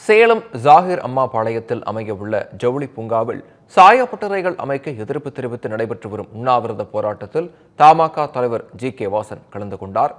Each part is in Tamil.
சேலம் ஜாகிர் அம்மா பாளையத்தில் அமையவுள்ள ஜவுளி பூங்காவில் சாயப்பட்டறைகள் அமைக்க எதிர்ப்பு தெரிவித்து நடைபெற்று வரும் உண்ணாவிரத போராட்டத்தில் தமாக தலைவர் ஜி.கே. வாசன் கலந்து கொண்டார்.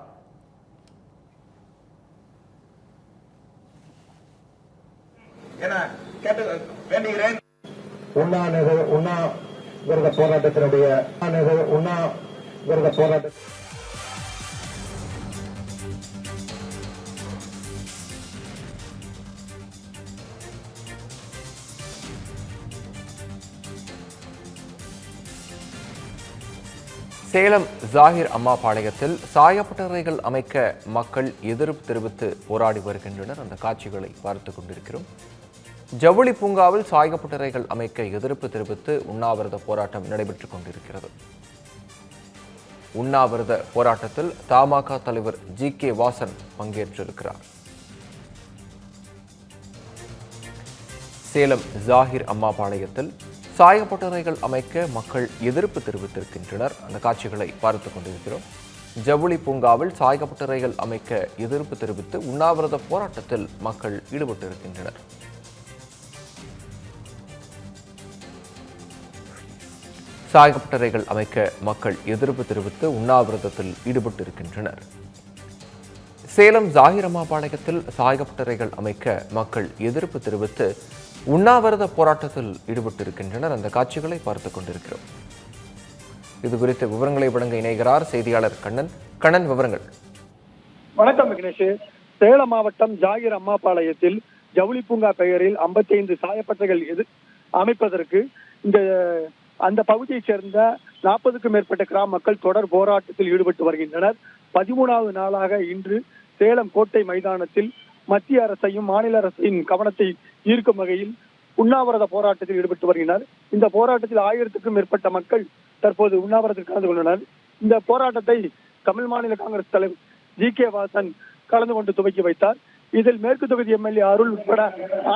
சேலம் ஜாகிர் அம்மா பாளையத்தில் சாயப்பட்டறைகள் அமைக்க மக்கள் எதிர்ப்பு தெரிவித்து போராடி வருகின்றனர். அந்த காட்சிகளை பார்த்துக் கொண்டிருக்கிறோம். ஜவுளி பூங்காவில் சாயப்பட்டறைகள் அமைக்க எதிர்ப்பு தெரிவித்து உண்ணாவிரத போராட்டம் நடைபெற்றுக் கொண்டிருக்கிறது. உண்ணாவிரத போராட்டத்தில் தமாக தலைவர் ஜி.கே. வாசன் பங்கேற்றிருக்கிறார். சேலம் ஜாகிர் அம்மா பாளையத்தில் சாயப்பட்டறைகள் அமைக்க மக்கள் எதிர்ப்பு தெரிவித்திருக்கின்றனர். அந்த காட்சிகளை பார்த்துக் கொண்டிருக்கிறோம். ஜவுளி பூங்காவில் சாயப்பட்டறைகள் அமைக்க எதிர்ப்பு தெரிவித்து உண்ணாவிரத போராட்டத்தில் மக்கள் ஈடுபட்டிருக்கின்றனர். சாயப்பட்டறைகள் அமைக்க மக்கள் எதிர்ப்பு தெரிவித்து உண்ணாவிரதத்தில் ஈடுபட்டிருக்கின்றனர். சேலம் ஜாகிர் அம்மா பாளையத்தில் சாயப்பட்டறைகள் அமைக்க மக்கள் எதிர்ப்பு தெரிவித்து உண்ணாவிரத போராட்டத்தில் ஈடுபட்டிருக்கின்றனர். அந்த காட்சிகளை பார்த்துக் கொண்டிருக்கிறோம். இது குறித்த விவரங்களை வழங்க இணைகிறார் செய்தியாளர் கண்ணன். கண்ணன், விவரங்கள். வணக்கம் விக்னேஷ். சேலம் மாவட்டம் ஜாகிர் அம்மா பாளையத்தில் ஜவுளி பூங்கா பெயரில் 55 சாயப்பட்டறைகள் அமைப்பதற்கு அந்த பகுதியைச் சேர்ந்த 40க்கும் மேற்பட்ட கிராம மக்கள் தொடர் போராட்டத்தில் ஈடுபட்டு வருகின்றனர். 13வது நாளாக இன்று சேலம் கோட்டை மைதானத்தில் மத்திய அரசையும் மாநில அரசின் கவனத்தை ஈர்க்கும் வகையில் உண்ணாவிரத போராட்டத்தில் ஈடுபட்டு வருகின்றனர். இந்த போராட்டத்தில் 1000க்கும் மேற்பட்ட மக்கள் தற்போது உண்ணாவிரதத்தில் கலந்து கொண்டனர். இந்த போராட்டத்தை தமிழ் மாநில காங்கிரஸ் தலைவர் ஜி.கே. வாசன் கலந்து கொண்டு துவக்கி வைத்தார். இதில் மேற்கு தொகுதி எம்எல்ஏ அருள் உட்பட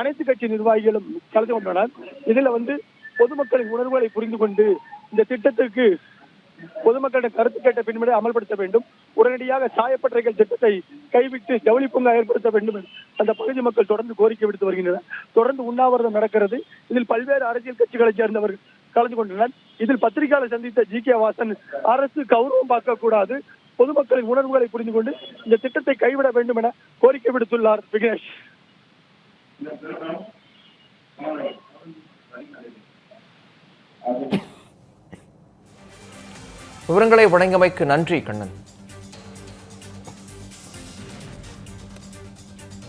அனைத்து கட்சி நிர்வாகிகளும் கலந்து கொண்டனர். இதுல பொதுமக்களின் உணர்வுகளை புரிந்து கொண்டு இந்த திட்டத்திற்கு பொதுமக்களிடம் கருத்து கேட்ட பின்பு அமல்படுத்த வேண்டும். உடனடியாக சாயப்பட்டறைகள் திட்டத்தை கைவிட்டு ஜவுளி பூங்கா ஏற்படுத்த வேண்டும் அந்த பகுதி மக்கள் தொடர்ந்து கோரிக்கை விடுத்து வருகின்றனர். தொடர்ந்து உண்ணாவிரதம் நடக்கிறது. இதில் பல்வேறு அரசியல் கட்சிகளைச் சேர்ந்தவர்கள் கலந்து கொண்டனர். இதில் பத்திரிகையாளர் சந்தித்த ஜி.கே. வாசன் அரசு கௌரவம் பார்க்க கூடாது, பொதுமக்களின் உணர்வுகளை புரிந்து கொண்டு இந்த திட்டத்தை கைவிட வேண்டும் என கோரிக்கை விடுத்துள்ளார். விக்னேஷ். விவரங்களை வழங்கியமைக்கு நன்றி Kannan.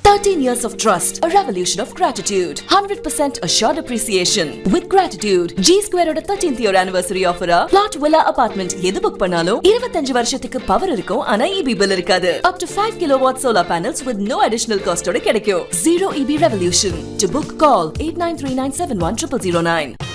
13 years of trust, a revolution of gratitude, 100% assured appreciation. With gratitude, G Square oda 13th year anniversary offer plot villa apartment எது புக் பண்ணாலும் 25 வருஷத்துக்கு பவர் இருக்கும், ஆனா EB bill இருக்காது. Up to 5 kilowatt solar panels with no additional cost ஓட கிடைக்கும். Zero EB revolution. To book, call 8939710009.